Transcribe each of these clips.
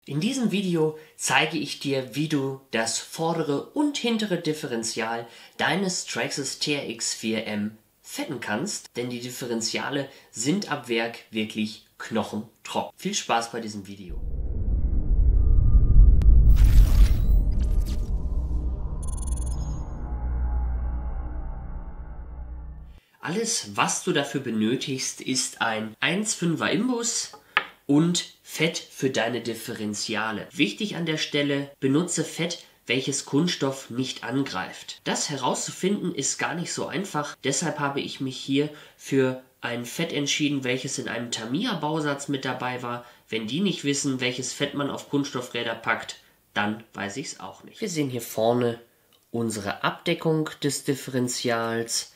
In diesem Video zeige ich dir, wie du das vordere und hintere Differential deines Traxxas TRX 4M fetten kannst, denn die Differentiale sind ab Werk wirklich knochentrocken. Viel Spaß bei diesem Video. Alles, was du dafür benötigst, ist ein 1,5er Imbus und Fett für deine Differentiale. Wichtig an der Stelle, benutze Fett, welches Kunststoff nicht angreift. Das herauszufinden ist gar nicht so einfach, deshalb habe ich mich hier für ein Fett entschieden, welches in einem Tamiya-Bausatz mit dabei war. Wenn die nicht wissen, welches Fett man auf Kunststoffräder packt, dann weiß ich es auch nicht. Wir sehen hier vorne unsere Abdeckung des Differentials.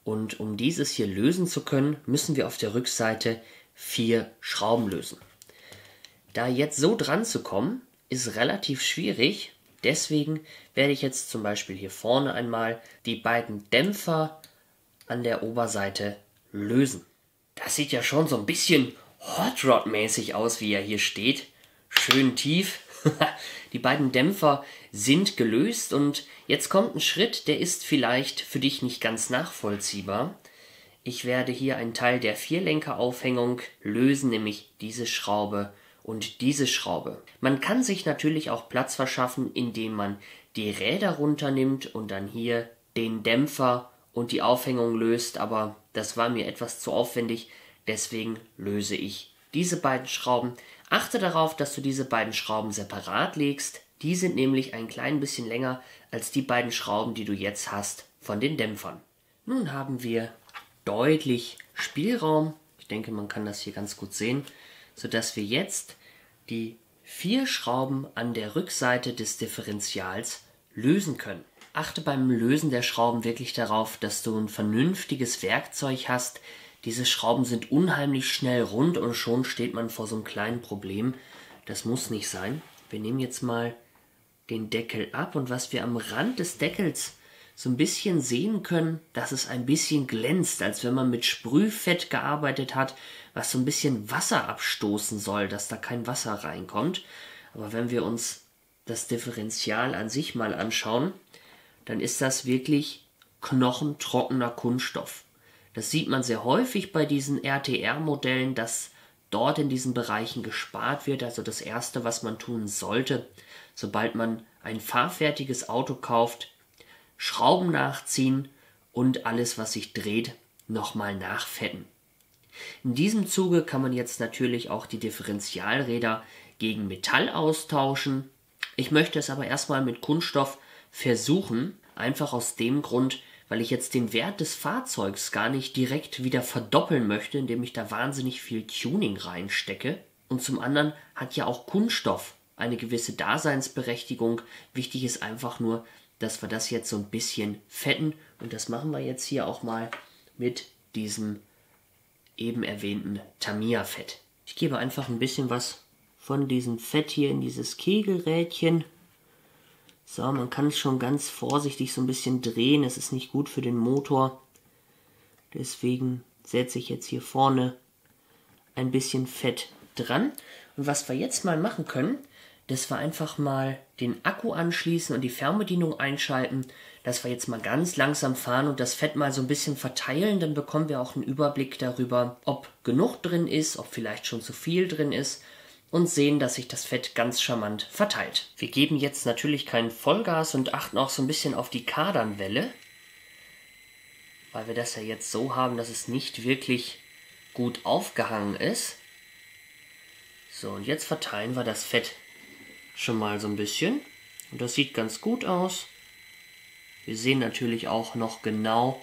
Und um dieses hier lösen zu können, müssen wir auf der Rückseite 4 Schrauben lösen. Da jetzt so dran zu kommen, ist relativ schwierig. Deswegen werde ich jetzt zum Beispiel hier vorne einmal die beiden Dämpfer an der Oberseite lösen. Das sieht ja schon so ein bisschen Hot Rod-mäßig aus, wie er hier steht. Schön tief. Die beiden Dämpfer sind gelöst und jetzt kommt ein Schritt, der ist vielleicht für dich nicht ganz nachvollziehbar. Ich werde hier einen Teil der Vierlenkeraufhängung lösen, nämlich diese Schraube und diese Schraube. Man kann sich natürlich auch Platz verschaffen, indem man die Räder runternimmt und dann hier den Dämpfer und die Aufhängung löst, aber das war mir etwas zu aufwendig, deswegen löse ich diese beiden Schrauben. Achte darauf, dass du diese beiden Schrauben separat legst. Die sind nämlich ein klein bisschen länger als die beiden Schrauben, die du jetzt hast von den Dämpfern. Nun haben wir deutlich Spielraum. Ich denke, man kann das hier ganz gut sehen, sodass wir jetzt die 4 Schrauben an der Rückseite des Differentials lösen können. Achte beim Lösen der Schrauben wirklich darauf, dass du ein vernünftiges Werkzeug hast. Diese Schrauben sind unheimlich schnell rund und schon steht man vor so einem kleinen Problem. Das muss nicht sein. Wir nehmen jetzt mal den Deckel ab und was wir am Rand des Deckels so ein bisschen sehen können, dass es ein bisschen glänzt, als wenn man mit Sprühfett gearbeitet hat, was so ein bisschen Wasser abstoßen soll, dass da kein Wasser reinkommt. Aber wenn wir uns das Differential an sich mal anschauen, dann ist das wirklich knochentrockener Kunststoff. Das sieht man sehr häufig bei diesen RTR-Modellen, dass dort in diesen Bereichen gespart wird. Also das Erste, was man tun sollte, sobald man ein fahrfertiges Auto kauft, Schrauben nachziehen und alles, was sich dreht, nochmal nachfetten. In diesem Zuge kann man jetzt natürlich auch die Differentialräder gegen Metall austauschen. Ich möchte es aber erstmal mit Kunststoff versuchen, einfach aus dem Grund, weil ich jetzt den Wert des Fahrzeugs gar nicht direkt wieder verdoppeln möchte, indem ich da wahnsinnig viel Tuning reinstecke. Und zum anderen hat ja auch Kunststoff eine gewisse Daseinsberechtigung. Wichtig ist einfach nur, dass wir das jetzt so ein bisschen fetten. Und das machen wir jetzt hier auch mal mit diesem eben erwähnten Tamiya-Fett. Ich gebe einfach ein bisschen was von diesem Fett hier in dieses Kegelrädchen. So, man kann es schon ganz vorsichtig so ein bisschen drehen. Es ist nicht gut für den Motor. Deswegen setze ich jetzt hier vorne ein bisschen Fett dran. Und was wir jetzt mal machen können, dass wir einfach mal den Akku anschließen und die Fernbedienung einschalten, dass wir jetzt mal ganz langsam fahren und das Fett mal so ein bisschen verteilen. Dann bekommen wir auch einen Überblick darüber, ob genug drin ist, ob vielleicht schon zu viel drin ist. Und sehen, dass sich das Fett ganz charmant verteilt. Wir geben jetzt natürlich kein Vollgas und achten auch so ein bisschen auf die Kardanwelle, weil wir das ja jetzt so haben, dass es nicht wirklich gut aufgehangen ist. So, und jetzt verteilen wir das Fett schon mal so ein bisschen. Und das sieht ganz gut aus. Wir sehen natürlich auch noch genau,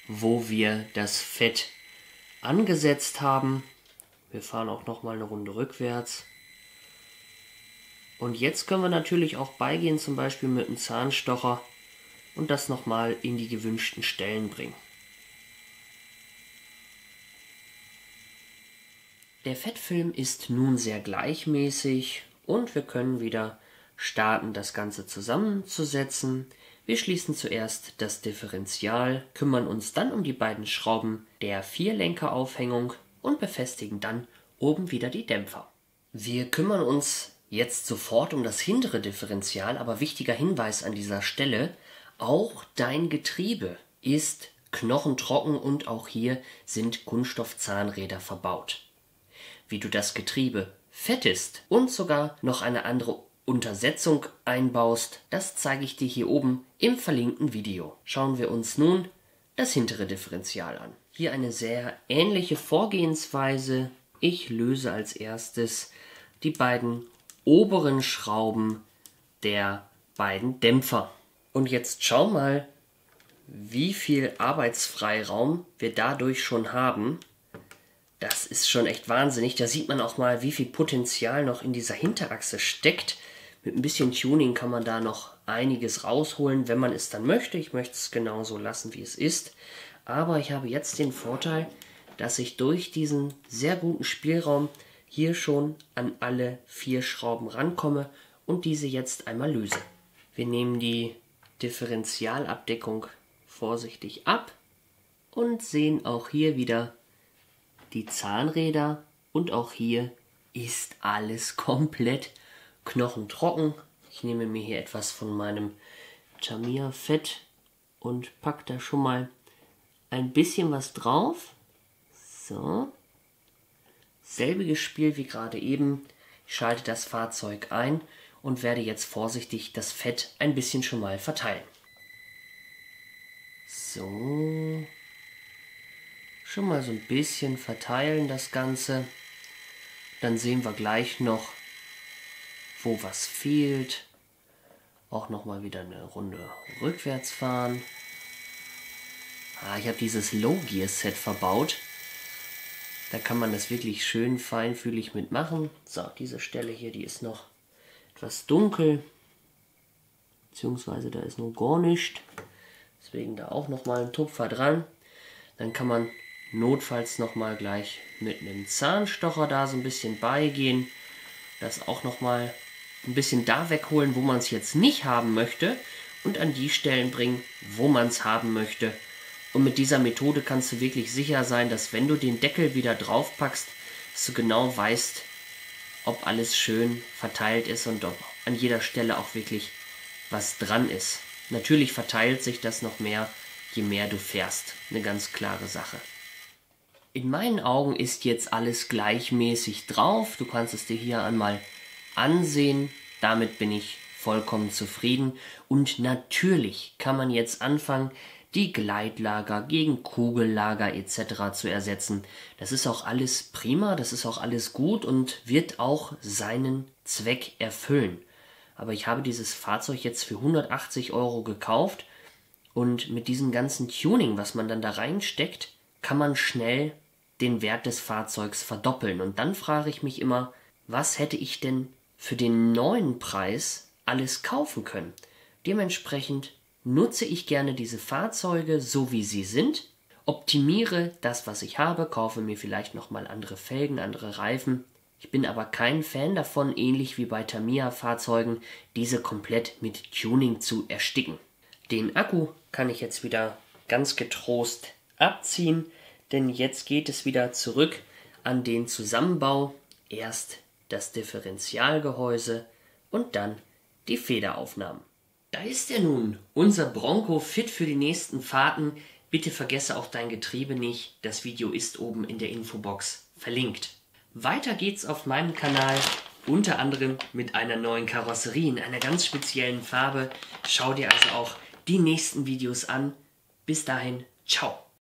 wo wir das Fett angesetzt haben. Wir fahren auch noch mal eine Runde rückwärts. Und jetzt können wir natürlich auch beigehen, zum Beispiel mit einem Zahnstocher und das nochmal in die gewünschten Stellen bringen. Der Fettfilm ist nun sehr gleichmäßig und wir können wieder starten, das Ganze zusammenzusetzen. Wir schließen zuerst das Differential, kümmern uns dann um die beiden Schrauben der Vierlenkeraufhängung und befestigen dann oben wieder die Dämpfer. Wir kümmern uns jetzt sofort um das hintere Differential, aber wichtiger Hinweis an dieser Stelle, auch dein Getriebe ist knochentrocken und auch hier sind Kunststoffzahnräder verbaut. Wie du das Getriebe fettest und sogar noch eine andere Untersetzung einbaust, das zeige ich dir hier oben im verlinkten Video. Schauen wir uns nun das hintere Differential an. Hier eine sehr ähnliche Vorgehensweise. Ich löse als erstes die beiden oberen Schrauben der beiden Dämpfer. Und jetzt schau mal, wie viel Arbeitsfreiraum wir dadurch schon haben. Das ist schon echt wahnsinnig. Da sieht man auch mal, wie viel Potenzial noch in dieser Hinterachse steckt. Mit ein bisschen Tuning kann man da noch einiges rausholen, wenn man es dann möchte. Ich möchte es genauso lassen, wie es ist. Aber ich habe jetzt den Vorteil, dass ich durch diesen sehr guten Spielraum hier schon an alle 4 Schrauben rankomme und diese jetzt einmal löse. Wir nehmen die Differentialabdeckung vorsichtig ab und sehen auch hier wieder die Zahnräder und auch hier ist alles komplett knochentrocken. Ich nehme mir hier etwas von meinem Tamiya Fett und packe da schon mal ein bisschen was drauf. So. Selbiges Spiel wie gerade eben. Ich schalte das Fahrzeug ein und werde jetzt vorsichtig das Fett ein bisschen schon mal verteilen. So. Schon mal so ein bisschen verteilen das Ganze. Dann sehen wir gleich noch, wo was fehlt. Auch nochmal wieder eine Runde rückwärts fahren. Ich habe dieses Low-Gear-Set verbaut. Da kann man das wirklich schön feinfühlig mitmachen. So, diese Stelle hier, die ist noch etwas dunkel. Beziehungsweise da ist nur gar nichts. Deswegen da auch nochmal ein Tupfer dran. Dann kann man notfalls nochmal gleich mit einem Zahnstocher da so ein bisschen beigehen. Das auch nochmal ein bisschen da wegholen, wo man es jetzt nicht haben möchte. Und an die Stellen bringen, wo man es haben möchte. Und mit dieser Methode kannst du wirklich sicher sein, dass wenn du den Deckel wieder drauf packst, dass du genau weißt, ob alles schön verteilt ist und ob an jeder Stelle auch wirklich was dran ist. Natürlich verteilt sich das noch mehr, je mehr du fährst. Eine ganz klare Sache. In meinen Augen ist jetzt alles gleichmäßig drauf. Du kannst es dir hier einmal ansehen. Damit bin ich vollkommen zufrieden. Und natürlich kann man jetzt anfangen, die Gleitlager gegen Kugellager etc. zu ersetzen. Das ist auch alles prima, das ist auch alles gut und wird auch seinen Zweck erfüllen. Aber ich habe dieses Fahrzeug jetzt für 180 € gekauft und mit diesem ganzen Tuning, was man dann da reinsteckt, kann man schnell den Wert des Fahrzeugs verdoppeln. Und dann frage ich mich immer, was hätte ich denn für den neuen Preis alles kaufen können? Dementsprechend nutze ich gerne diese Fahrzeuge so wie sie sind, optimiere das, was ich habe, kaufe mir vielleicht nochmal andere Felgen, andere Reifen. Ich bin aber kein Fan davon, ähnlich wie bei Tamiya-Fahrzeugen, diese komplett mit Tuning zu ersticken. Den Akku kann ich jetzt wieder ganz getrost abziehen, denn jetzt geht es wieder zurück an den Zusammenbau. Erst das Differentialgehäuse und dann die Federaufnahmen. Da ist er nun, unser Bronco fit für die nächsten Fahrten. Bitte vergesse auch dein Getriebe nicht. Das Video ist oben in der Infobox verlinkt. Weiter geht's auf meinem Kanal, unter anderem mit einer neuen Karosserie in einer ganz speziellen Farbe. Schau dir also auch die nächsten Videos an. Bis dahin, ciao.